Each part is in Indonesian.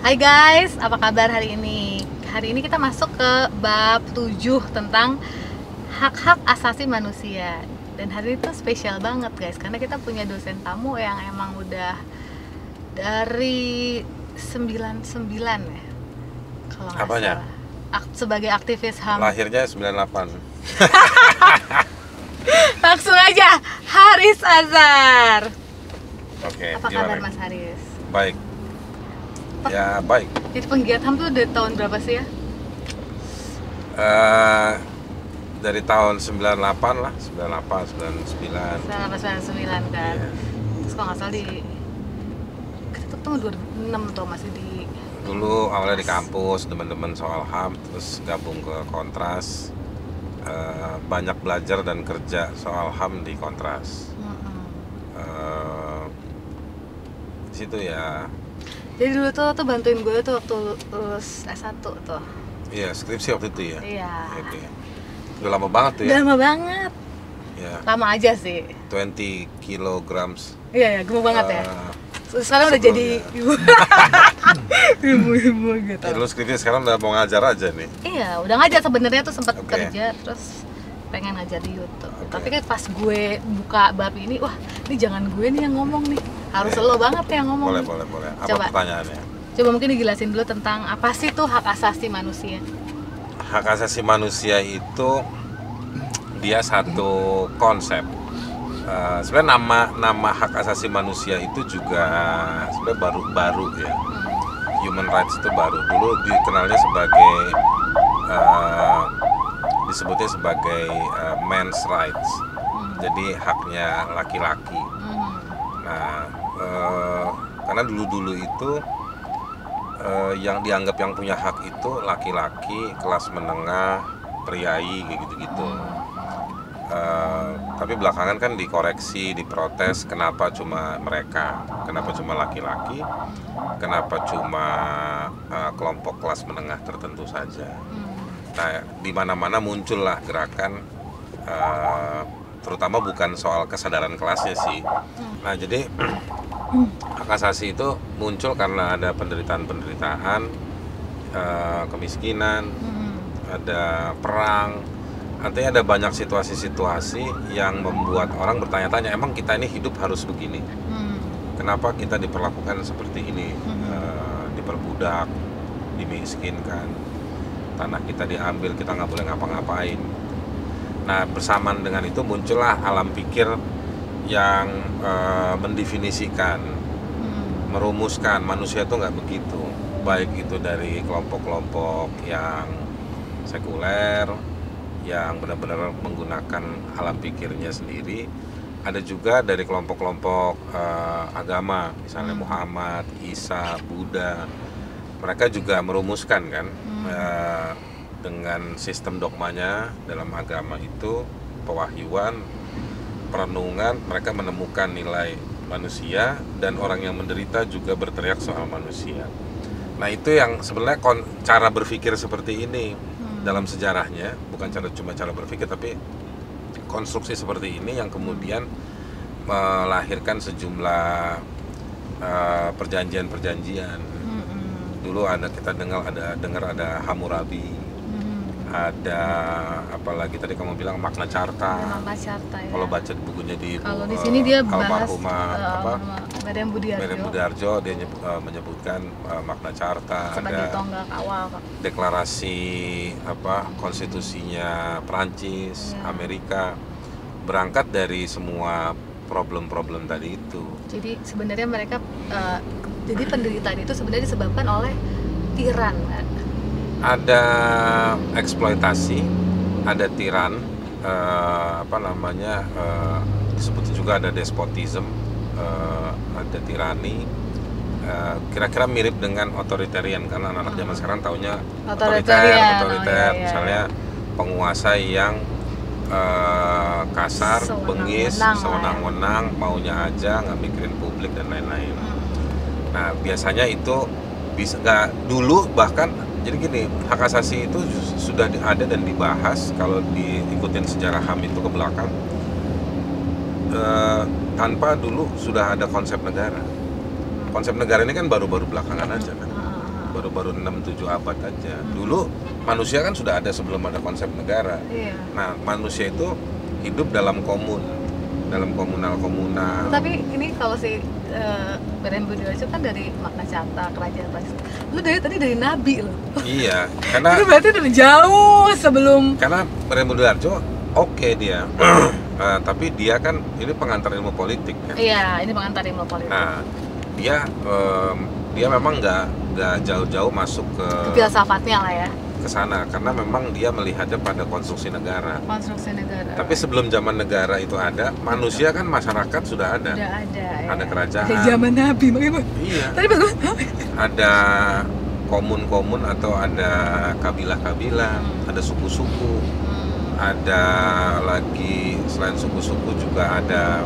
Hai guys, apa kabar hari ini? Hari ini kita masuk ke bab 7 tentang hak-hak asasi manusia. Dan hari ini tuh spesial banget guys, karena kita punya dosen tamu yang emang udah dari 99 ya, kalau nggak Apanya? salah. Sebagai aktivis HAM. Lahirnya 98. Langsung aja, Haris Azhar. Oke, Apa gimana? kabar Mas Haris? Baik. Ya, baik. Jadi penggiat HAM tuh dari tahun berapa sih ya? Dari tahun 98 lah, 98, 99. 1999 kan. Iya. Terus kalau nggak salah kita tuh tahun 2006 tuh masih di Dulu awalnya di kampus, teman-teman soal HAM, terus gabung ke Kontras. Banyak belajar dan kerja soal HAM di Kontras. Di situ ya. Jadi dulu tuh bantuin gue tuh waktu lulus S1 tuh. Iya, skripsi waktu itu ya. Iya. Oke. Udah lama banget tuh Udah ya. lama banget. Ya, Lama aja sih. 20 kilograms. Iya, gemuk banget ya. Sekarang udah sebelumnya. jadi ibu. Ibu-ibu gitu. Ya, dulu skripsi sekarang udah mau ngajar aja nih. Iya, udah ngajar sebenarnya tuh sempat Oke. kerja terus pengen ngajar di YouTube. Oke. Tapi kan pas gue buka bab ini, wah, ini jangan gue nih yang ngomong nih. Harus Oke. lo banget yang ngomong. Boleh. Apa Coba. pertanyaannya? Coba mungkin dijelasin dulu tentang apa sih tuh hak asasi manusia. Hak asasi manusia itu dia satu konsep. Sebenarnya nama hak asasi manusia itu juga sebenarnya baru ya. Human rights itu baru. Dulu dikenalnya sebagai disebutnya sebagai men's rights. Jadi haknya laki-laki. Nah, karena dulu itu yang dianggap yang punya hak itu laki-laki, kelas menengah, priai, kayak gitu-gitu. Tapi belakangan kan dikoreksi, diprotes, kenapa cuma mereka, kenapa cuma laki-laki, kenapa cuma kelompok kelas menengah tertentu saja. Nah, di mana-mana muncullah gerakan, terutama bukan soal kesadaran kelasnya sih. Nah, jadi hak asasi itu muncul karena ada penderitaan-penderitaan, kemiskinan, ada perang. Artinya ada banyak situasi-situasi yang membuat orang bertanya-tanya, emang kita ini hidup harus begini? Kenapa kita diperlakukan seperti ini? Diperbudak, dimiskinkan, tanah kita diambil, kita nggak boleh ngapa-ngapain. Nah, bersamaan dengan itu muncullah alam pikir yang mendefinisikan, merumuskan manusia itu nggak begitu. Baik itu dari kelompok-kelompok yang sekuler, yang benar-benar menggunakan alam pikirnya sendiri. Ada juga dari kelompok-kelompok agama, misalnya Muhammad, Isa, Buddha. Mereka juga merumuskan kan, dengan sistem dogmanya dalam agama itu, pewahyuan, perenungan, mereka menemukan nilai manusia, dan orang yang menderita juga berteriak soal manusia. Nah, itu yang sebenarnya cara berpikir seperti ini dalam sejarahnya, bukan cuma cara berpikir, tapi konstruksi seperti ini yang kemudian melahirkan sejumlah perjanjian-perjanjian. Dulu kita dengar ada Hammurabi, ada apalagi tadi kamu bilang Magna Carta. Magna Carta ya. Kalau baca di bukunya Kalau di sini dia bahas almarhumah Meriam Meriam Budiarjo Budiarjo, dia menyebutkan Magna Carta, sebagai ada tonggak awal, Pak. deklarasi konstitusinya Prancis, Amerika, berangkat dari semua problem-problem tadi itu. Jadi sebenarnya mereka jadi penderitaan itu sebenarnya disebabkan oleh tiran. Ada eksploitasi, ada tiran, disebut juga ada despotism, ada tirani. Kira-kira mirip dengan otoritarian, karena anak-anak zaman sekarang taunya otoriter. Iya. Misalnya penguasa yang kasar, bengis, sewenang-wenang, maunya aja, nggak mikirin publik dan lain-lain. Nah, biasanya itu bisa nggak dulu, bahkan jadi gini, hak asasi itu sudah ada dan dibahas kalau diikutin sejarah HAM itu ke belakang, tanpa dulu sudah ada konsep negara. Konsep negara ini kan baru-baru belakangan aja kan. baru-baru 6-7 abad aja. Dulu manusia kan sudah ada sebelum ada konsep negara. Iya. Nah, manusia itu hidup dalam komunal. Tapi ini kalau si Brand Budiwajo kan dari Magna Carta, Kerajaan Pajajaran. Lu tadi dari Nabi loh. Iya, karena Itu berarti udah jauh sebelum. karena Brand Budiwajo oke dia, tapi dia kan ini pengantar ilmu politik kan. Iya, ini pengantar ilmu politik. Nah, dia memang nggak jauh-jauh masuk ke Filsafatnya lah ya. sana karena memang dia melihatnya pada konstruksi negara. Konstruksi negara. Tapi sebelum zaman negara itu ada, manusia kan masyarakat sudah ada. udah ada ya. Ada kerajaan. Dari zaman Nabi makanya. Iya. Tadi pas Ada komun-komun atau ada kabilah-kabilah, ada suku-suku, ada lagi selain suku-suku juga ada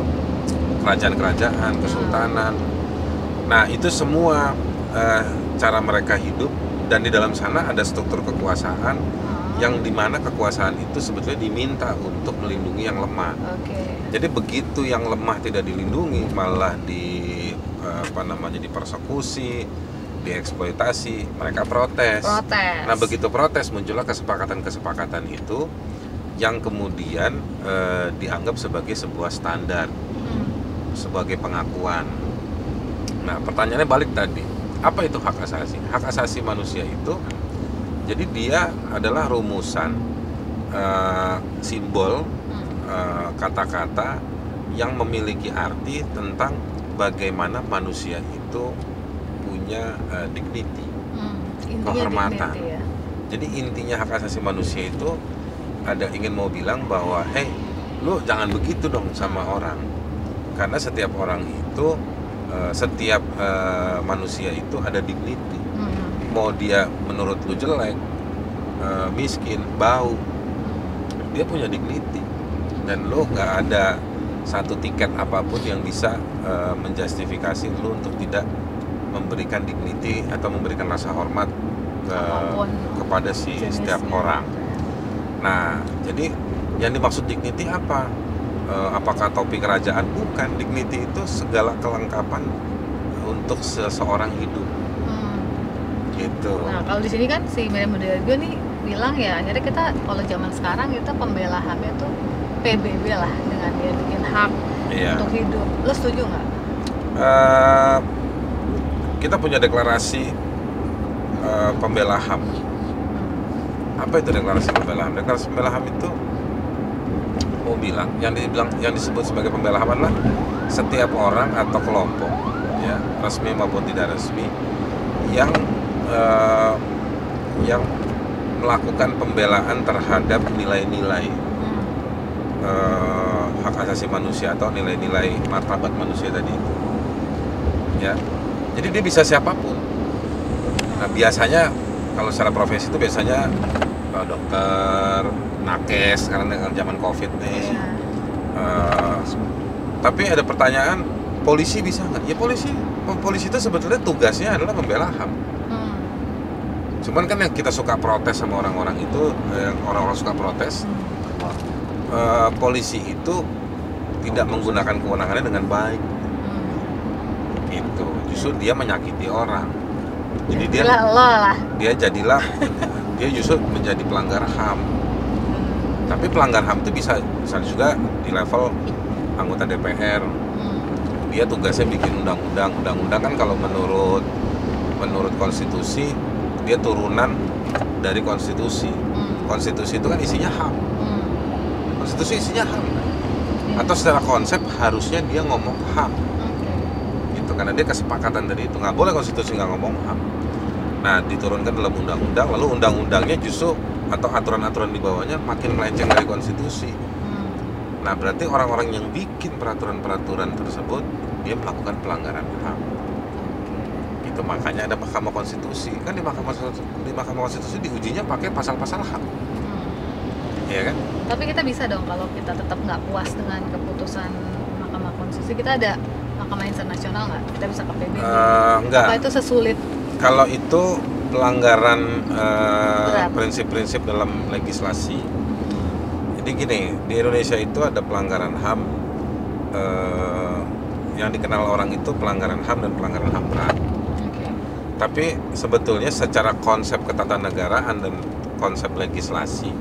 kerajaan-kerajaan, kesultanan. Nah, itu semua cara mereka hidup, dan di dalam sana ada struktur kekuasaan yang dimana kekuasaan itu sebetulnya diminta untuk melindungi yang lemah. Oke. Jadi begitu yang lemah tidak dilindungi, malah dipersekusi, dieksploitasi, mereka protes. Nah, begitu protes muncullah kesepakatan itu yang kemudian dianggap sebagai sebuah standar, sebagai pengakuan. Nah, pertanyaannya balik tadi, apa itu hak asasi? Hak asasi manusia itu, jadi dia adalah rumusan simbol, kata-kata yang memiliki arti tentang bagaimana manusia itu punya dignity, kehormatan. Dignity, ya. Jadi intinya hak asasi manusia itu ingin mau bilang bahwa, hey, lu jangan begitu dong sama orang, karena setiap orang itu setiap manusia itu ada dignity. Mau dia menurut lu jelek, miskin, bau, dia punya dignity, dan lu nggak ada satu tiket apapun yang bisa menjustifikasi lu untuk tidak memberikan dignity atau memberikan rasa hormat kepada setiap orang. Nah, jadi yang dimaksud dignity apa? Apakah topi kerajaan? Bukan. Dignity itu segala kelengkapan untuk seseorang hidup. Gitu. Nah, kalau di sini kan si Brand Budiwajo nih bilang ya, akhirnya kita kalau zaman sekarang kita pembela HAM-nya tuh PBB lah, dengan dia bikin hak untuk hidup. Lo setuju nggak? Kita punya deklarasi pembela HAM. Apa itu deklarasi pembela HAM? Deklarasi pembela HAM itu mau bilang, yang disebut sebagai pembela HAM adalah setiap orang atau kelompok, ya, resmi maupun tidak resmi, yang melakukan pembelaan terhadap nilai-nilai hak asasi manusia atau nilai-nilai martabat manusia tadi itu, ya. Jadi dia bisa siapapun. Nah, biasanya kalau secara profesi itu biasanya dokter, nakes, karena dengan zaman COVID nih. Tapi ada pertanyaan, polisi bisa nggak? Ya, polisi itu sebetulnya tugasnya adalah membela HAM. Cuman kan yang kita suka protes sama orang-orang itu, orang-orang suka protes, polisi itu tidak menggunakan kewenangannya dengan baik. Gitu. Justru dia menyakiti orang. Jadi dia justru menjadi pelanggar HAM. Tapi pelanggar HAM itu bisa juga di level anggota DPR. Dia tugasnya bikin undang-undang. Undang-undang kan kalau menurut konstitusi dia turunan dari konstitusi. Konstitusi itu kan isinya HAM. Konstitusi isinya HAM. Atau secara konsep harusnya dia ngomong HAM. Gitu, karena dia kesepakatan dari itu. Nggak boleh konstitusi nggak ngomong HAM. Nah, diturunkan dalam undang-undang, lalu undang-undangnya justru atau aturan-aturan di bawahnya makin melenceng dari konstitusi. Nah, berarti orang-orang yang bikin peraturan-peraturan tersebut dia melakukan pelanggaran HAM. Itu makanya ada Mahkamah Konstitusi. Kan di Mahkamah Konstitusi diujinya pakai pasal-pasal HAM. Iya kan? Tapi kita bisa dong, kalau kita tetap nggak puas dengan keputusan Mahkamah Konstitusi, kita ada Mahkamah Internasional nggak? Kita bisa ke PBB? Enggak. Apa itu sesulit? Kalau itu pelanggaran prinsip-prinsip dalam legislasi. Jadi gini, di Indonesia itu ada pelanggaran HAM, yang dikenal orang itu pelanggaran HAM dan pelanggaran HAM berat. Tapi sebetulnya secara konsep ketatanegaraan dan konsep legislasi,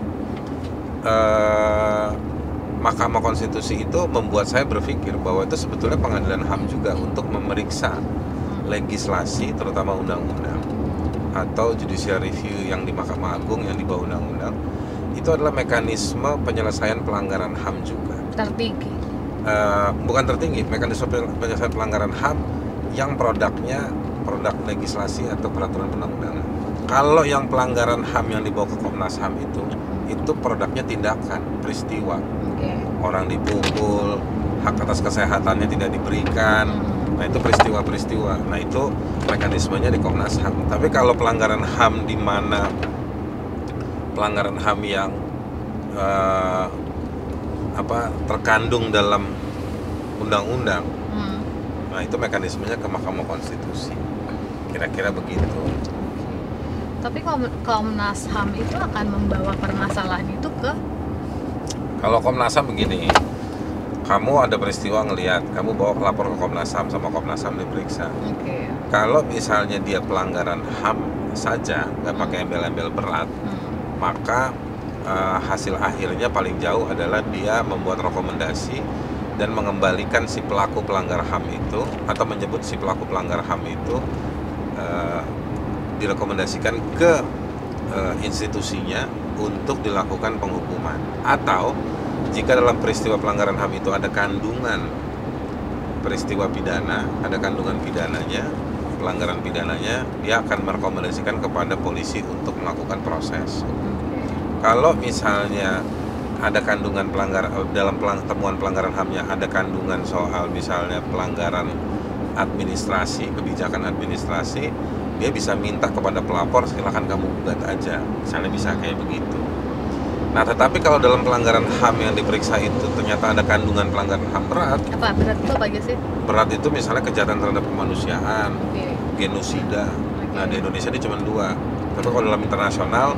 Mahkamah Konstitusi itu membuat saya berpikir bahwa itu sebetulnya pengadilan HAM juga untuk memeriksa legislasi, terutama undang-undang atau judicial review yang di Mahkamah Agung yang di bawah undang-undang. Itu adalah mekanisme penyelesaian pelanggaran HAM juga. Tertinggi. Bukan tertinggi, mekanisme penyelesaian pelanggaran HAM yang produk legislasi atau peraturan perundang-undangan. Kalau yang pelanggaran HAM yang dibawa ke Komnas HAM itu produknya tindakan, peristiwa. Orang dipukul, hak atas kesehatannya tidak diberikan. Nah, itu peristiwa-peristiwa. Nah, itu mekanismenya di Komnas HAM. Tapi kalau pelanggaran HAM di mana pelanggaran HAM yang terkandung dalam undang-undang, nah itu mekanismenya ke Mahkamah Konstitusi. Kira-kira begitu. Tapi Komnas HAM itu akan membawa permasalahan itu ke... Kalau Komnas HAM begini, kamu ada peristiwa ngelihat, kamu bawa lapor ke Komnas HAM, sama Komnas HAM diperiksa. Kalau misalnya dia pelanggaran HAM saja, nggak pakai embel-embel berat, maka hasil akhirnya paling jauh adalah dia membuat rekomendasi dan mengembalikan si pelaku pelanggar HAM itu, atau menyebut si pelaku pelanggar HAM itu direkomendasikan ke institusinya untuk dilakukan penghukuman. Atau jika dalam peristiwa pelanggaran HAM itu ada kandungan peristiwa pidana, ada kandungan pidananya, pelanggaran pidananya, dia akan merekomendasikan kepada polisi untuk melakukan proses. Kalau misalnya ada kandungan dalam temuan pelanggaran HAM-nya ada kandungan soal misalnya pelanggaran administrasi, kebijakan administrasi, dia bisa minta kepada pelapor, silakan kamu gugat aja, misalnya bisa kayak begitu. Nah, tetapi kalau dalam pelanggaran HAM yang diperiksa itu ternyata ada kandungan pelanggaran HAM berat. Apa berat itu apa aja sih? Berat itu misalnya kejahatan terhadap kemanusiaan, genosida. Nah, di Indonesia ini cuma 2. Tapi kalau dalam internasional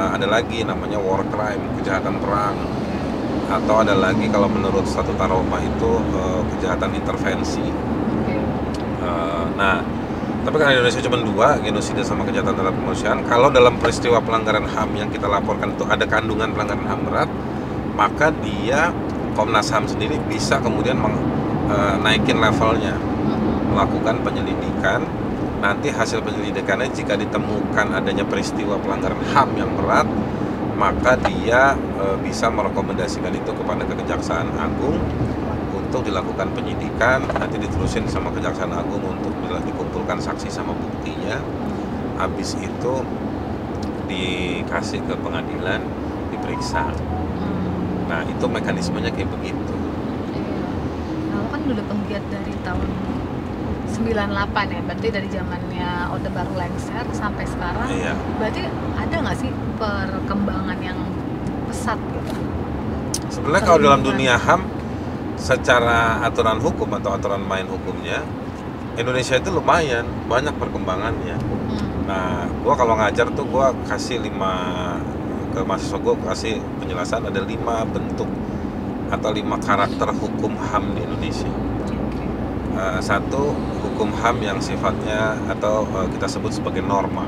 ada lagi namanya war crime, kejahatan perang. Atau ada lagi kalau menurut Statuta Roma itu kejahatan intervensi. Nah, tapi kalau di Indonesia cuma 2, genosida sama kejahatan terhadap kemanusiaan. Kalau dalam peristiwa pelanggaran HAM yang kita laporkan itu ada kandungan pelanggaran HAM berat, maka dia, Komnas HAM sendiri bisa kemudian naikin levelnya, melakukan penyelidikan. Nanti hasil penyelidikannya jika ditemukan adanya peristiwa pelanggaran HAM yang berat, maka dia bisa merekomendasikan itu kepada Kejaksaan Agung untuk dilakukan penyidikan, nanti diterusin sama Kejaksaan Agung untuk dikumpulkan saksi sama buktinya. Habis itu dikasih ke pengadilan, diperiksa. Nah, itu mekanismenya kayak begitu. Nah, lo kan udah penggiat dari tahun 98 ya, berarti dari zamannya Orde Baru lengser sampai sekarang. Iya. Berarti ada nggak sih perkembangan yang pesat gitu? Sebenarnya kalau dalam dunia HAM, secara aturan hukum atau aturan main hukumnya, Indonesia itu lumayan banyak perkembangannya. Nah, gua kalau ngajar tuh gua kasih 5 ke mahasiswa, gua kasih penjelasan ada 5 bentuk atau 5 karakter hukum HAM di Indonesia. Satu, hukum HAM yang sifatnya atau kita sebut sebagai norma.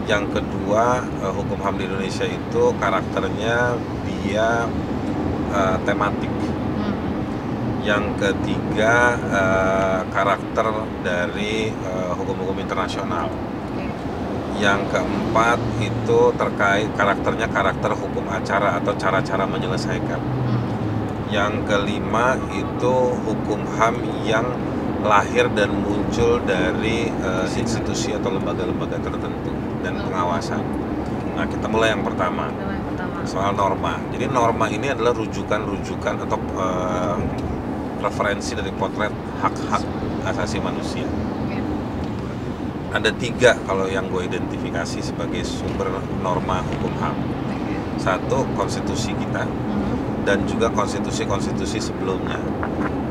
Yang kedua, hukum HAM di Indonesia itu karakternya dia tematik. Yang ketiga, karakter dari hukum-hukum internasional. Yang keempat itu terkait karakternya karakter hukum acara atau cara-cara menyelesaikan. Yang kelima itu hukum HAM yang lahir dan muncul dari institusi atau lembaga-lembaga tertentu dan pengawasan. Nah, kita mulai yang pertama, soal norma. Jadi norma ini adalah rujukan-rujukan atau referensi dari potret hak-hak asasi manusia. Ada 3 kalau yang gue identifikasi sebagai sumber norma hukum HAM. Satu, konstitusi kita, dan juga konstitusi-konstitusi sebelumnya.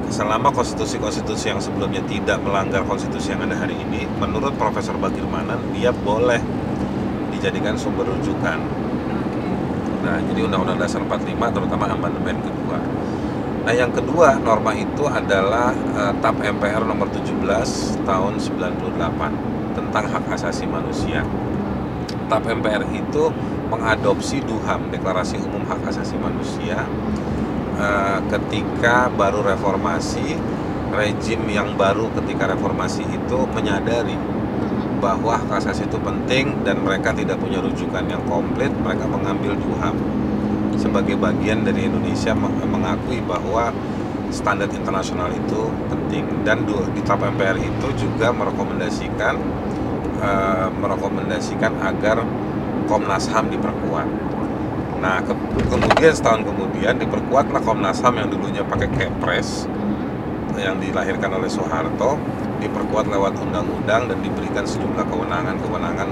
Selama konstitusi-konstitusi yang sebelumnya tidak melanggar konstitusi yang ada hari ini, menurut Profesor Bagirmanan, dia boleh dijadikan sumber rujukan. Nah, jadi Undang-Undang Dasar 45, terutama amandemen kedua. Nah, yang kedua norma itu adalah TAP MPR nomor 17 tahun 98 tentang hak asasi manusia. TAP MPR itu mengadopsi DUHAM, Deklarasi Umum Hak Asasi Manusia, ketika baru reformasi. Rejim yang baru ketika reformasi itu menyadari bahwa hak asasi itu penting dan mereka tidak punya rujukan yang komplit. Mereka mengambil DUHAM sebagai bagian dari Indonesia mengakui bahwa standar internasional itu penting, dan di TAP MPR itu juga merekomendasikan agar Komnas HAM diperkuat. Nah, kemudian setahun kemudian diperkuatlah Komnas HAM yang dulunya pakai Kepres yang dilahirkan oleh Soeharto, diperkuat lewat undang-undang dan diberikan sejumlah kewenangan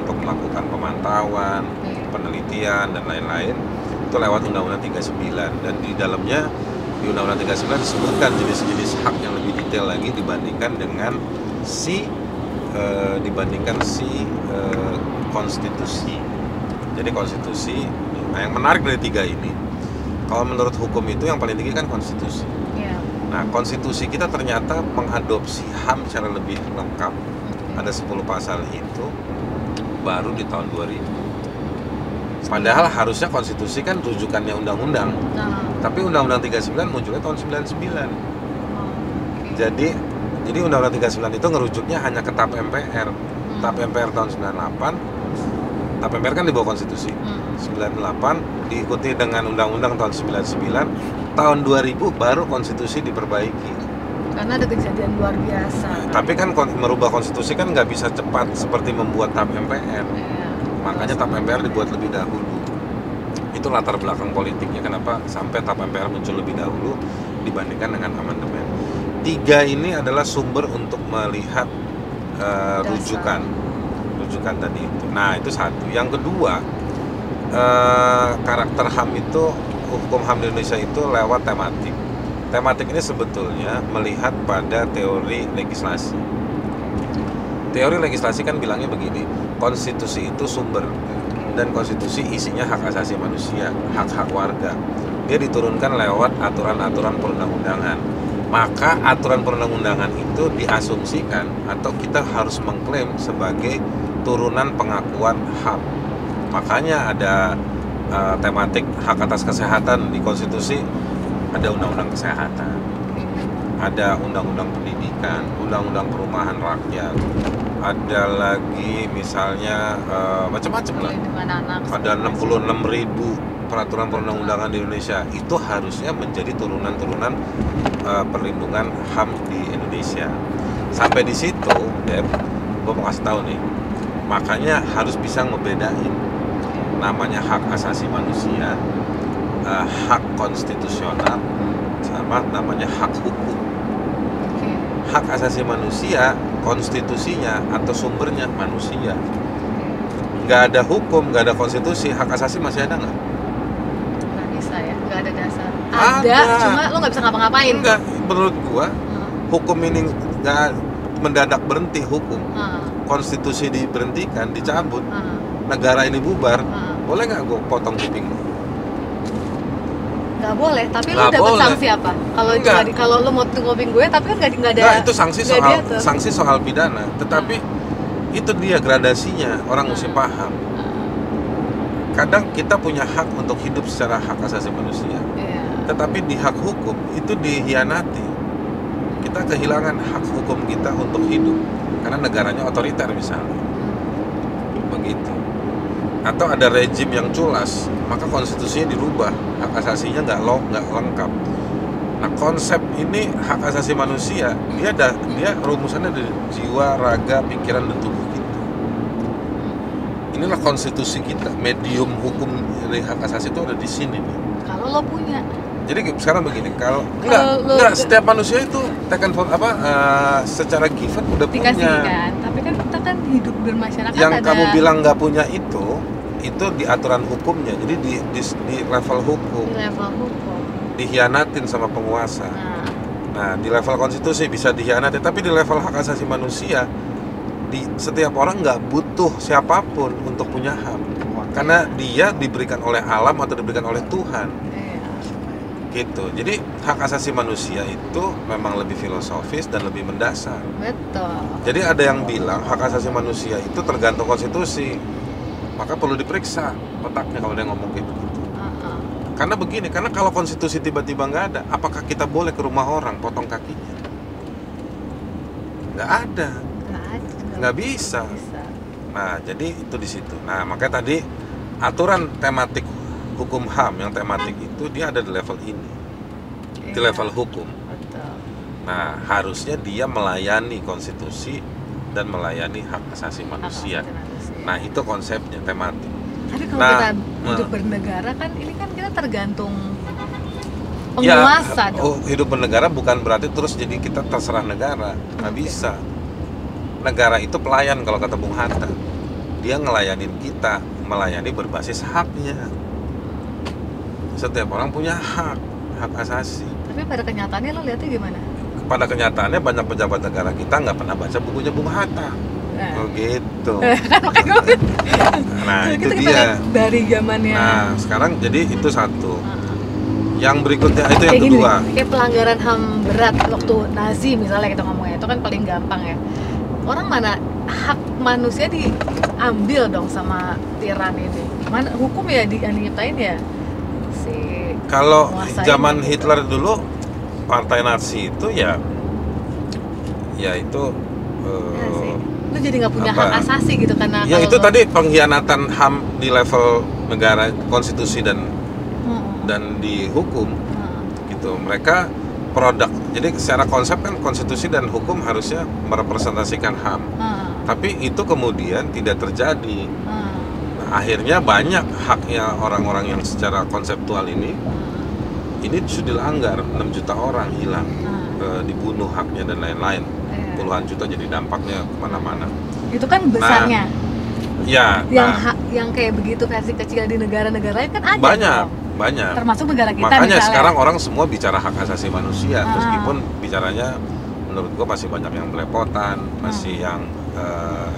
untuk melakukan pemantauan, penelitian dan lain-lain. Itu lewat Undang-Undang 39, dan di dalamnya di Undang-Undang 39 disebutkan jenis-jenis hak yang lebih detail lagi dibandingkan dengan konstitusi. Jadi konstitusi, nah yang menarik dari tiga ini, kalau menurut hukum itu yang paling tinggi kan konstitusi. Nah, konstitusi kita ternyata mengadopsi HAM secara lebih lengkap. Ada 10 pasal itu baru di tahun 2000. Padahal harusnya konstitusi kan rujukannya undang-undang. Tapi Undang-Undang 39 munculnya tahun 99. Jadi Undang-Undang 39 itu ngerujuknya hanya ke TAP MPR. TAP MPR tahun 98. TAP MPR kan di bawah konstitusi. 98 diikuti dengan Undang-Undang tahun 99. Tahun 2000 baru konstitusi diperbaiki. Karena ada kejadian luar biasa. Tapi kan merubah konstitusi kan nggak bisa cepat seperti membuat TAP MPR. Makanya TAP MPR dibuat lebih dahulu. Itu latar belakang politiknya kenapa sampai TAP MPR muncul lebih dahulu dibandingkan dengan amandemen. Tiga ini adalah sumber untuk melihat rujukan tadi itu. Nah, itu satu. Yang kedua, karakter HAM itu, hukum HAM di Indonesia itu lewat tematik. Tematik ini sebetulnya melihat pada teori legislasi. Teori legislasi kan bilangnya begini, konstitusi itu sumber, dan konstitusi isinya hak asasi manusia, hak-hak warga. Dia diturunkan lewat aturan-aturan perundang-undangan. Maka aturan perundang-undangan itu diasumsikan atau kita harus mengklaim sebagai turunan pengakuan HAM. Makanya ada tematik hak atas kesehatan di konstitusi, ada undang-undang kesehatan, ada undang-undang pendidikan, undang-undang perumahan rakyat, ada lagi misalnya macam-macam lah. Ada 66.000 peraturan perundang-undangan di Indonesia. Itu harusnya menjadi turunan-turunan perlindungan HAM di Indonesia. Sampai di situ, Dep, gue mau kasih tahu nih. Makanya harus bisa ngebedain namanya hak asasi manusia, hak konstitusional, sama namanya hak hukum. Hak asasi manusia, konstitusinya atau sumbernya manusia. Nggak ada hukum, nggak ada konstitusi, hak asasi masih ada nggak? Nggak bisa ya, nggak ada dasar. Ada, cuma lo nggak bisa ngapa-ngapain. Enggak, menurut gua hukum ini nggak mendadak berhenti hukum. Konstitusi diberhentikan, dicabut, negara ini bubar. Boleh nggak gue potong kuping lo? Nggak boleh, tapi lo dapat sanksi apa? Kalau lo mau potong kuping gue, tapi kan nggak ada. Nggak, itu sanksi soal pidana. Tetapi itu dia gradasinya, orang mesti paham. Kadang kita punya hak untuk hidup secara hak asasi manusia, tetapi di hak hukum itu dihianati. Kita kehilangan hak hukum kita untuk hidup karena negaranya otoriter misalnya, begitu. Atau ada rejim yang culas, maka konstitusinya dirubah, hak asasinya nggak lengkap. Nah, konsep ini hak asasi manusia, dia rumusannya dari jiwa, raga, pikiran, dan tubuh kita. Inilah konstitusi kita, medium hukum dari hak asasi itu ada di sini nih. Kalau lo punya. Jadi sekarang begini, kalau enggak setiap manusia itu secara given udah dikasih, punya. Kan? Tapi kan kita kan hidup bermasyarakat. Yang ada... kamu bilang nggak punya itu di aturan hukumnya. Jadi di level hukum. Di level hukum. Dihianatin sama penguasa. Nah, di level konstitusi bisa dihianatin, tapi di level hak asasi manusia, setiap orang nggak butuh siapapun untuk punya HAM, karena dia diberikan oleh alam atau diberikan oleh Tuhan. gitu. Jadi hak asasi manusia itu memang lebih filosofis dan lebih mendasar. Betul. Jadi ada yang bilang hak asasi manusia itu tergantung konstitusi, maka perlu diperiksa otaknya kalau dia ngomong kayak begitu. Karena begini, karena kalau konstitusi tiba-tiba nggak ada, apakah kita boleh ke rumah orang potong kakinya? Nggak ada, nggak bisa. Nah, jadi itu di situ. Nah, makanya tadi aturan tematik hukum HAM yang tematik itu dia ada di level ini, di level hukum. Betul. Nah, harusnya dia melayani konstitusi dan melayani hak asasi manusia. Nah, itu konsepnya tematik. Tapi kalau kita hidup bernegara kan ini kan kita tergantung penguasa dong. Hidup bernegara bukan berarti terus jadi kita terserah negara. Nggak bisa. Negara itu pelayan kalau kata Bung Hatta. Dia ngelayanin kita, melayani berbasis haknya. Setiap orang punya hak asasi. Tapi pada kenyataannya lo lihatnya gimana? Pada kenyataannya banyak pejabat negara kita nggak pernah baca bukunya Bung Hatta. Oh gitu. Nah itu dia. Dari zamannya. Nah sekarang jadi itu satu. Yang berikutnya itu yang kedua. Kayak pelanggaran HAM berat waktu Nazi misalnya kita ngomongnya itu kan paling gampang ya. Orang mana hak manusia diambil dong sama tiran ini. Mana hukum ya nyiptain ya si. Kalau zaman Hitler dulu partai Nazi itu ya itu lu jadi nggak punya hak asasi gitu karena ya itu tadi pengkhianatan HAM di level negara konstitusi dan di hukum gitu. Mereka produk, jadi secara konsep kan konstitusi dan hukum harusnya merepresentasikan HAM, tapi itu kemudian tidak terjadi. Nah, akhirnya banyak haknya orang-orang yang secara konseptual ini sudah dilanggar. 6 juta orang hilang, dibunuh haknya dan lain-lain. Puluhan juta jadi dampaknya kemana-mana. Itu kan besarnya. Nah, ya. Yang kayak begitu versi kecil di negara-negara lain kan ada. Banyak. Termasuk negara kita. Makanya misalnya. Sekarang orang semua bicara hak asasi manusia, meskipun bicaranya menurut gua masih banyak yang belepotan, masih yang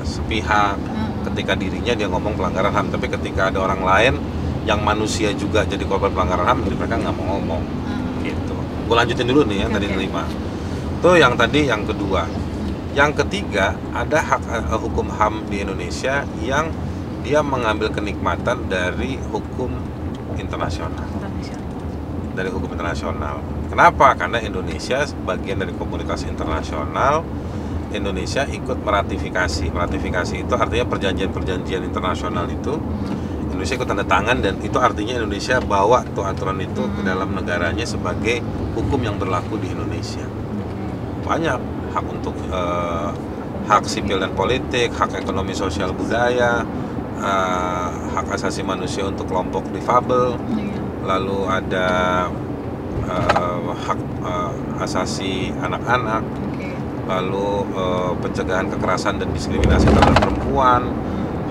sepihak. Ketika dirinya dia ngomong pelanggaran HAM, tapi ketika ada orang lain yang manusia juga jadi korban pelanggaran HAM, mereka nggak mau ngomong. Gitu. Gua lanjutin dulu nih ya, tadi 5. Itu yang tadi yang kedua. Yang ketiga, ada hak hukum HAM di Indonesia yang dia mengambil kenikmatan dari hukum internasional. Dari hukum internasional. Kenapa? Karena Indonesia bagian dari komunitas internasional. Indonesia ikut meratifikasi. Meratifikasi itu artinya perjanjian-perjanjian internasional itu Indonesia ikut tanda tangan, dan itu artinya Indonesia bawa tuh aturan itu ke dalam negaranya sebagai hukum yang berlaku di Indonesia. Banyak hak untuk hak sipil dan politik, hak ekonomi sosial budaya, hak asasi manusia untuk kelompok difabel, lalu ada hak asasi anak-anak, lalu pencegahan kekerasan dan diskriminasi terhadap perempuan,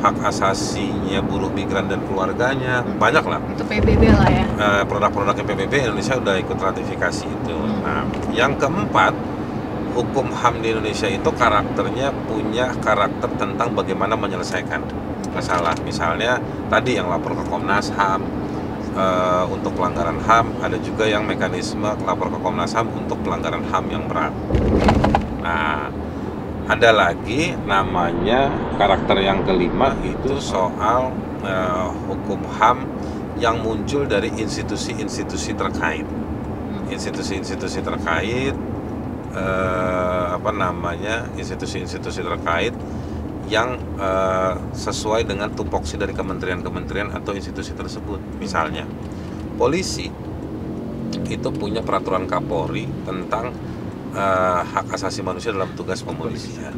hak asasinya buruh migran dan keluarganya, banyak lah. Itu PBB lah ya. Produk-produknya PBB Indonesia udah ikut ratifikasi itu. Nah, yang keempat, hukum HAM di Indonesia itu karakternya punya karakter tentang bagaimana menyelesaikan masalah. Misalnya tadi yang lapor ke Komnas HAM untuk pelanggaran HAM, ada juga yang mekanisme lapor ke Komnas HAM untuk pelanggaran HAM yang berat. Nah, ada lagi namanya karakter yang kelima, itu soal hukum HAM yang muncul dari institusi-institusi terkait. Institusi-institusi terkait institusi-institusi terkait yang sesuai dengan tupoksi dari kementerian-kementerian atau institusi tersebut. Misalnya polisi itu punya peraturan Kapolri tentang hak asasi manusia dalam tugas pemolisian.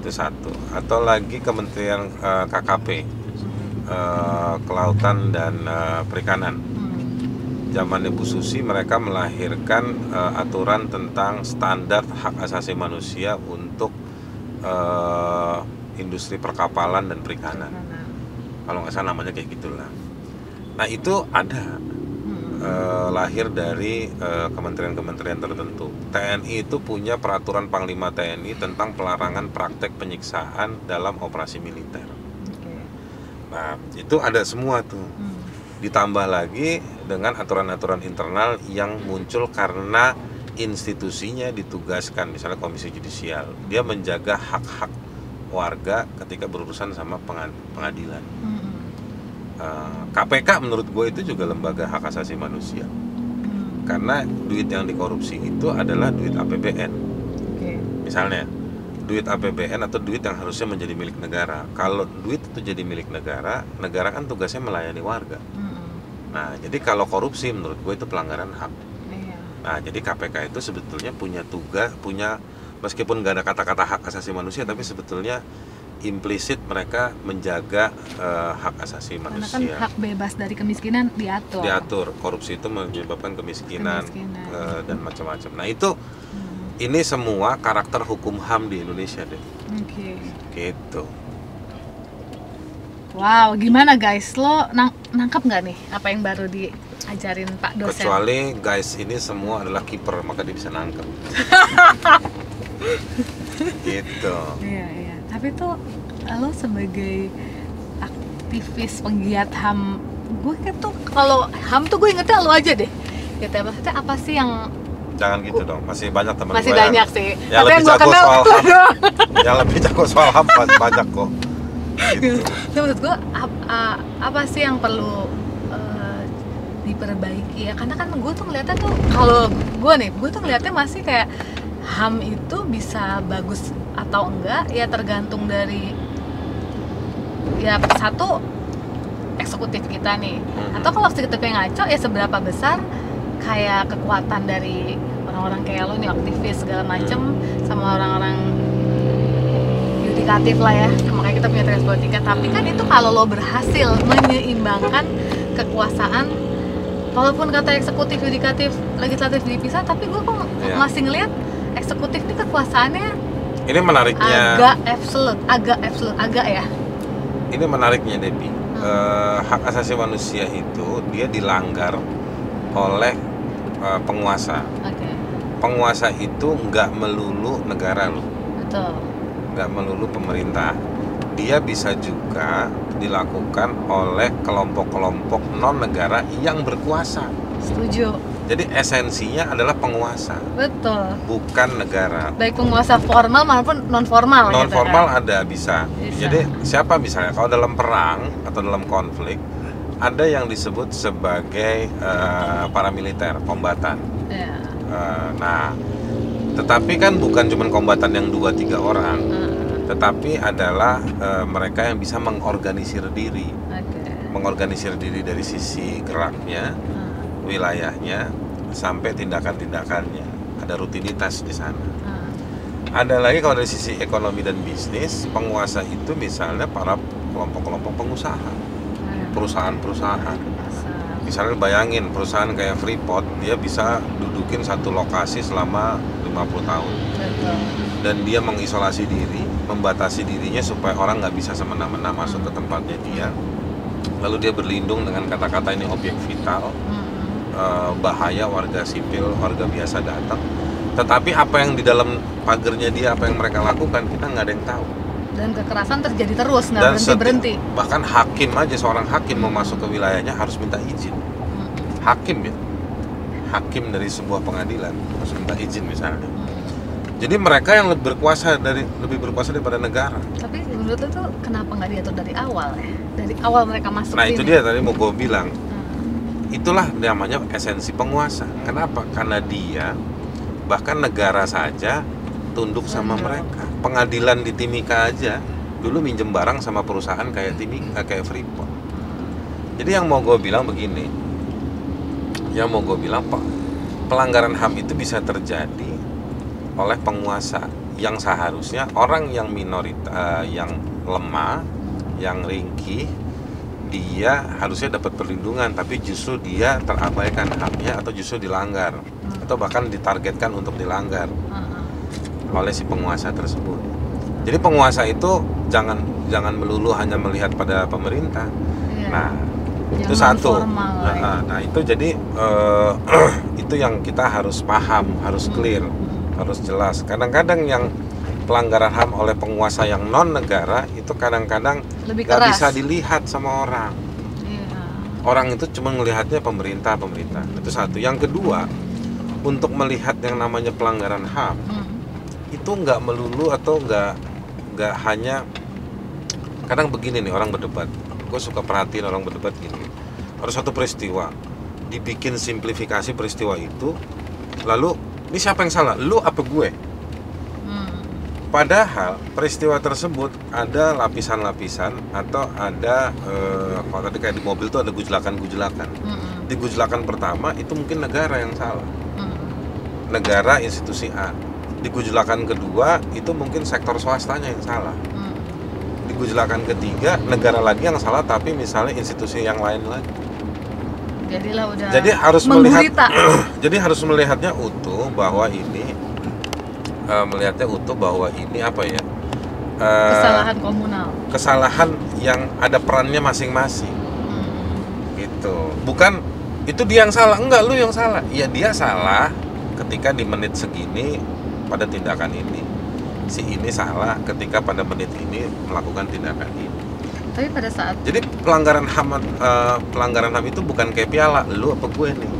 Itu satu. Atau lagi kementerian KKP, Kelautan dan Perikanan. Zaman Ibu Susi mereka melahirkan aturan tentang standar hak asasi manusia untuk industri perkapalan dan perikanan. Kalau nggak salah namanya kayak gitulah. Nah itu ada lahir dari kementerian-kementerian tertentu. TNI itu punya peraturan Panglima TNI tentang pelarangan praktek penyiksaan dalam operasi militer. Nah itu ada semua tuh. Ditambah lagi dengan aturan-aturan internal yang muncul karena institusinya ditugaskan, misalnya Komisi Yudisial, dia menjaga hak-hak warga ketika berurusan sama pengadilan. KPK menurut gue itu juga lembaga hak asasi manusia, karena duit yang dikorupsi itu adalah duit APBN. Misalnya duit APBN atau duit yang harusnya menjadi milik negara. Kalau duit itu jadi milik negara, negara kan tugasnya melayani warga. Nah, jadi kalau korupsi menurut gue itu pelanggaran HAM. Nah, jadi KPK itu sebetulnya punya tugas, meskipun nggak ada kata-kata hak asasi manusia, tapi sebetulnya implisit mereka menjaga hak asasi manusia. Karena kan hak bebas dari kemiskinan diatur. Korupsi itu menyebabkan kemiskinan. Dan macam-macam. Nah, itu ini semua karakter hukum HAM di Indonesia deh. Gitu. Wow, gimana guys? Lo nangkap nggak nih apa yang baru diajarin Pak dosen? Kecuali guys ini semua adalah kiper, maka dia bisa nangkep. Gitu. Iya. Tapi tuh lo sebagai aktivis penggiat HAM, gue kan tuh kalau HAM tuh gue ingetnya lo aja deh. Gitu ya, maksudnya apa sih yang... Jangan gitu dong, masih banyak teman masih gue banyak sih. Yang lebih jago soal HAM. Yang lebih jago soal HAM banyak kok. Gitu. Menurut gue apa sih yang perlu diperbaiki ya? Karena kan gue tuh ngeliatnya tuh, kalau gue tuh ngeliatnya masih kayak HAM itu bisa bagus atau enggak ya tergantung dari ya satu eksekutif kita nih, atau kalau eksekutifnya ngaco ya seberapa besar kayak kekuatan dari orang-orang kayak lo nih, aktivis segala macem, sama orang-orang yudikatif lah ya, makanya kita punya trias politika. Tapi kan itu kalau lo berhasil menyeimbangkan kekuasaan, walaupun kata eksekutif, yudikatif, legislatif dipisah, tapi gue kok masih ngelihat eksekutif ini kekuasaannya ini menariknya agak ya. Ini menariknya Debbie, hak asasi manusia itu dia dilanggar oleh penguasa. Penguasa itu nggak melulu negara loh. Betul. Nggak melulu pemerintah. Dia bisa juga dilakukan oleh kelompok-kelompok non negara yang berkuasa. Setuju. Jadi esensinya adalah penguasa. Betul. Bukan negara. Baik penguasa formal maupun non formal. Non formal kan? ada bisa. Jadi siapa misalnya kalau dalam perang atau dalam konflik ada yang disebut sebagai paramiliter, kombatan. Nah, tetapi kan bukan cuma kombatan yang 2-3 orang, tetapi adalah mereka yang bisa mengorganisir diri, mengorganisir diri dari sisi geraknya, wilayahnya, sampai tindakan-tindakannya. Ada rutinitas di sana. Ada lagi kalau dari sisi ekonomi dan bisnis, penguasa itu misalnya para kelompok-kelompok pengusaha, perusahaan-perusahaan. Misalnya bayangin perusahaan kayak Freeport, dia bisa dudukin satu lokasi selama 50 tahun. Dan dia mengisolasi diri, membatasi dirinya supaya orang nggak bisa semena-mena masuk ke tempatnya dia. Lalu dia berlindung dengan kata-kata ini objek vital, bahaya warga sipil, warga biasa datang. Tetapi apa yang di dalam pagernya dia, apa yang mereka lakukan, kita nggak ada yang tahu. Dan kekerasan terjadi terus, nggak berhenti-berhenti. Bahkan hakim aja, seorang hakim mau masuk ke wilayahnya harus minta izin. Hakim ya, hakim dari sebuah pengadilan harus minta izin misalnya. Jadi mereka yang lebih berkuasa daripada negara. Tapi menurut lo tuh kenapa nggak diatur dari awal ya? Dari awal mereka masuk. Nah itu dia tadi mau gue bilang. Itulah namanya esensi penguasa. Kenapa? Karena dia bahkan negara saja tunduk sama mereka. Pengadilan di Timika aja dulu minjem barang sama perusahaan kayak Timika, kayak Freeport. Jadi yang mau gue bilang begini, pelanggaran HAM itu bisa terjadi oleh penguasa yang seharusnya orang yang minoritas, yang lemah, yang ringkih, dia harusnya dapat perlindungan, tapi justru dia terabaikan haknya atau justru dilanggar, atau bahkan ditargetkan untuk dilanggar oleh si penguasa tersebut. Jadi penguasa itu jangan melulu hanya melihat pada pemerintah. Nah, itu satu. Nah, itu jadi itu yang kita harus paham, harus clear, harus jelas. Kadang-kadang yang pelanggaran HAM oleh penguasa yang non negara itu kadang-kadang nggak bisa dilihat sama orang. orang itu cuma melihatnya pemerintah. Itu satu. Yang kedua, untuk melihat yang namanya pelanggaran HAM itu nggak melulu atau nggak hanya, kadang begini nih orang berdebat. Gue suka perhatiin orang berdebat gini. Harus satu peristiwa dibikin simplifikasi peristiwa itu, lalu ini siapa yang salah? Lu apa gue? Padahal peristiwa tersebut ada lapisan-lapisan atau ada kalau tadi kayak di mobil tuh ada gujlakan-gujlakan. Di gujlakan pertama itu mungkin negara yang salah, negara institusi A. Di gujlakan kedua itu mungkin sektor swastanya yang salah. Di gujlakan ketiga negara lagi yang salah, tapi misalnya institusi yang lain lagi. Jadilah udah Jadi harus menggurita. Jadi harus melihatnya utuh bahwa ini apa ya? Kesalahan komunal. Kesalahan yang ada perannya masing-masing. Gitu. Bukan itu dia yang salah, enggak lu yang salah. Iya dia salah ketika di menit segini pada tindakan ini. Si ini salah ketika pada menit ini melakukan tindakan ini. Tapi pada saat Jadi pelanggaran HAM itu bukan kayak piala, lu apa gue nih.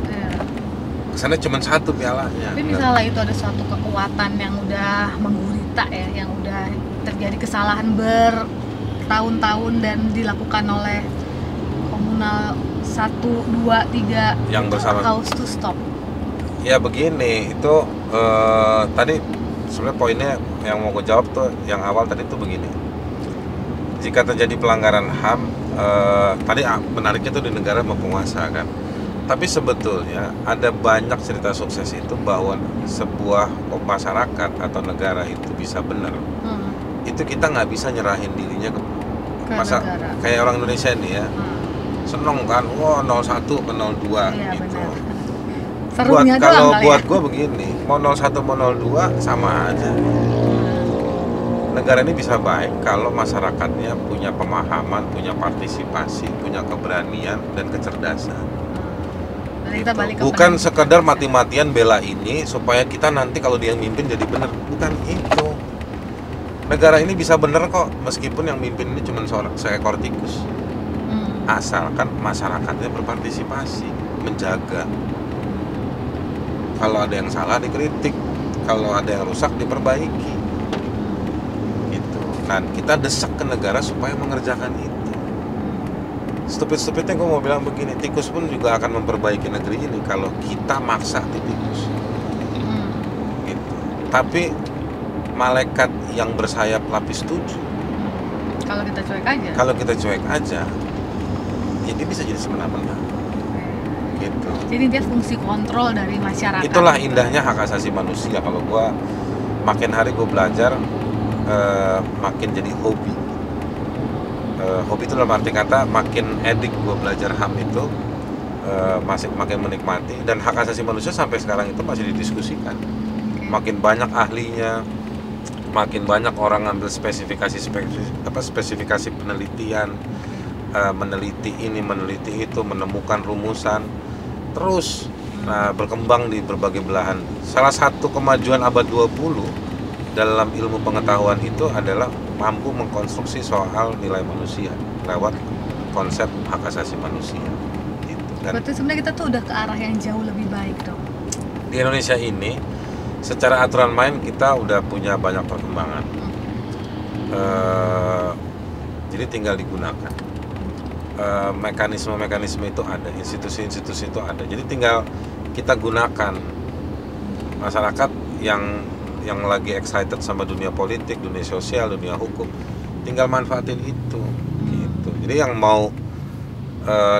Kesannya cuma satu pialanya. Tapi misalnya itu ada suatu kekuatan yang udah menggurita ya, yang udah terjadi kesalahan bertahun-tahun dan dilakukan oleh komunal 1, 2, 3 yang bersama. House to stop. Ya begini, itu tadi sebenarnya poinnya yang mau gue jawab tuh yang awal tadi tuh begini. Jika terjadi pelanggaran HAM, tadi menariknya tuh di negara mau penguasa kan. Tapi sebetulnya ada banyak cerita sukses itu bahwa sebuah masyarakat atau negara itu bisa benar. Itu kita nggak bisa nyerahin dirinya ke negara. Kayak orang Indonesia nih ya. Seneng kan, wah 01 ke 02 Iya, gitu. Serunya Kalau doang buat ya? gue begini, mau 01 mau 02 sama aja. Negara ini bisa baik kalau masyarakatnya punya pemahaman, punya partisipasi, punya keberanian dan kecerdasan. Kita balik ke Bukan sekedar mati-matian bela ini supaya kita nanti kalau dia yang mimpin jadi benar. Bukan itu. Negara ini bisa benar kok meskipun yang mimpin ini cuma seekor tikus. Asalkan masyarakatnya berpartisipasi, menjaga. Kalau ada yang salah dikritik, kalau ada yang rusak diperbaiki. Gitu. Nah, kita desak ke negara supaya mengerjakan itu. Stupid-stupidnya gue mau bilang begini, tikus pun juga akan memperbaiki negeri ini kalau kita maksa di tikus. Gitu. Tapi malaikat yang bersayap lapis 7, kalau kita cuek aja, ya dia bisa jadi semena-mena. Gitu. Jadi dia fungsi kontrol dari masyarakat. Itulah indahnya hak asasi manusia. Kalau gue makin hari gue belajar, makin jadi hobi. Hobi itu dalam arti kata makin edik gue belajar HAM itu, masih makin menikmati. Dan hak asasi manusia sampai sekarang itu masih didiskusikan. Makin banyak ahlinya, makin banyak orang ngambil spesifikasi penelitian, meneliti ini, meneliti itu, menemukan rumusan, terus berkembang di berbagai belahan. Salah satu kemajuan abad 20 dalam ilmu pengetahuan itu adalah mampu mengkonstruksi soal nilai manusia lewat konsep hak asasi manusia. Gitu. Berarti sebenarnya kita tuh udah ke arah yang jauh lebih baik dong. Di Indonesia ini, secara aturan main kita udah punya banyak perkembangan. Jadi tinggal digunakan. Mekanisme-mekanisme itu ada, institusi-institusi itu ada. Jadi tinggal kita gunakan. Masyarakat yang lagi excited sama dunia politik, dunia sosial, dunia hukum, tinggal manfaatin itu. Gitu. Jadi yang mau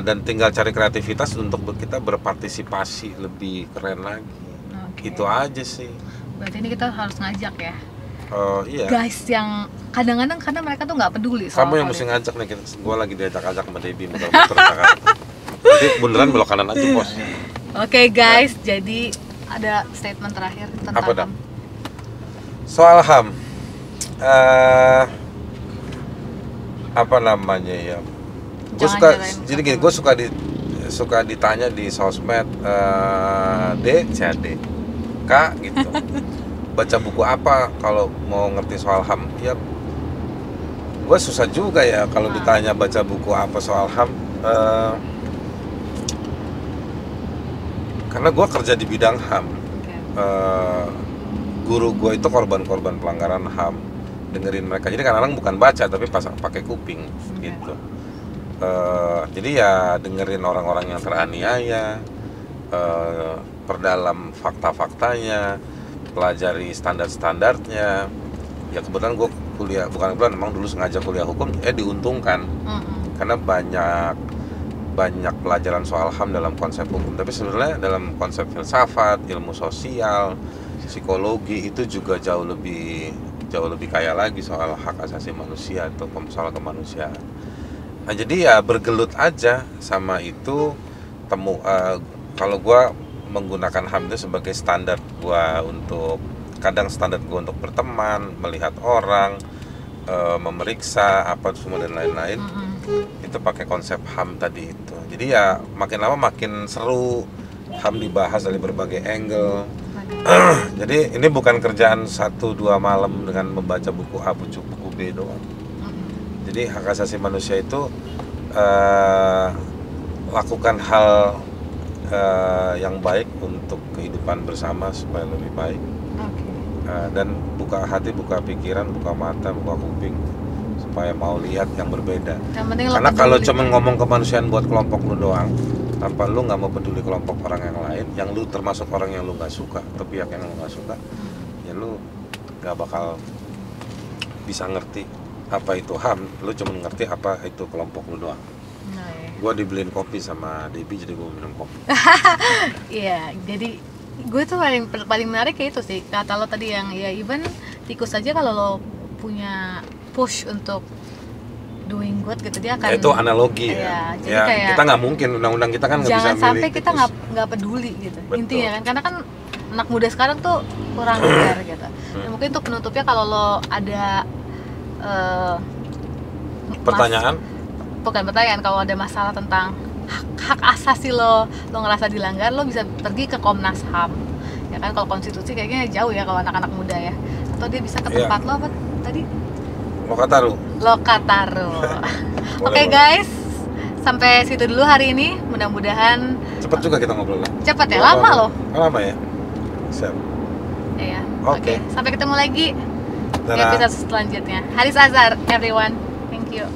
dan tinggal cari kreativitas untuk kita berpartisipasi lebih keren lagi. Itu aja sih. Berarti ini kita harus ngajak ya. Iya. Guys yang kadang-kadang karena mereka tuh nggak peduli soal kamu yang mesti ngajak nih, gue lagi diajak-ajak sama Debbie muter-muter nanti beneran belok kanan aja bos. Oke, guys, jadi ada statement terakhir tentang Apa dah? HAM. Soal HAM, apa namanya ya? Gue suka, jadi gini, gue suka ditanya di sosmed, D, K gitu. Baca buku apa kalau mau ngerti soal HAM? Ya, gue susah juga ya kalau ditanya baca buku apa soal HAM. Karena gue kerja di bidang HAM. Oke. Guru gue itu korban-korban pelanggaran HAM. Dengerin mereka. Jadi kadang-kadang bukan baca tapi pakai kuping gitu. Jadi ya dengerin orang-orang yang teraniaya, perdalam fakta-faktanya, pelajari standar-standarnya. Ya kebetulan gue kuliah, bukan kebetulan, memang dulu sengaja kuliah hukum, diuntungkan karena banyak pelajaran soal HAM dalam konsep hukum. Tapi sebenarnya dalam konsep filsafat, ilmu sosial, psikologi itu juga jauh lebih kaya lagi soal hak asasi manusia atau soal kemanusiaan. Nah jadi ya bergelut aja sama itu. Kalau gue menggunakan HAM itu sebagai standar gue untuk, kadang standar gue untuk berteman, melihat orang, memeriksa apa semua dan lain-lain. Itu pakai konsep HAM tadi itu. Jadi ya makin lama makin seru, HAM dibahas dari berbagai angle. Jadi ini bukan kerjaan 1-2 malam dengan membaca buku A, buku B doang. Jadi hak asasi manusia itu lakukan hal yang baik untuk kehidupan bersama supaya lebih baik. Dan buka hati, buka pikiran, buka mata, buka kuping supaya mau lihat yang berbeda. Karena kalau cuma ngomong kemanusiaan buat kelompok lu doang, tanpa lu nggak mau peduli kelompok orang yang lain, yang lu termasuk orang yang lu nggak suka atau pihak yang lu nggak suka, ya lu nggak bakal bisa ngerti apa itu HAM. Lu cuma ngerti apa itu kelompok lu doang. Gue dibeliin kopi sama Debbie, jadi gue minum kopi. Iya, jadi gue tuh paling menarik kayak itu sih, kata lo tadi yang ya even tikus aja kalau lo punya push untuk doing good gitu dia akan. Ya, itu analogi ya. Jadi ya kayak kita nggak mungkin, undang-undang kita kan nggak bisa milih. Jangan sampai kita nggak peduli gitu. Betul. Intinya kan, karena kan anak muda sekarang tuh kurang aware gitu. Nah, mungkin untuk penutupnya kalau lo ada pertanyaan. Bukan pertanyaan, kalau ada masalah tentang hak asasi lo ngerasa dilanggar, lo bisa pergi ke Komnas HAM ya kan. Kalau konstitusi kayaknya jauh ya kalau anak-anak muda ya, atau dia bisa ke tempat lo apa tadi, Lokataru. Oke guys, sampai situ dulu hari ini. Mudah-mudahan cepet juga kita ngobrol. Cepet ya, lama loh. Lama ya. Siap. Iya. Oke. Sampai ketemu lagi di episode selanjutnya. Haris Azhar everyone, thank you.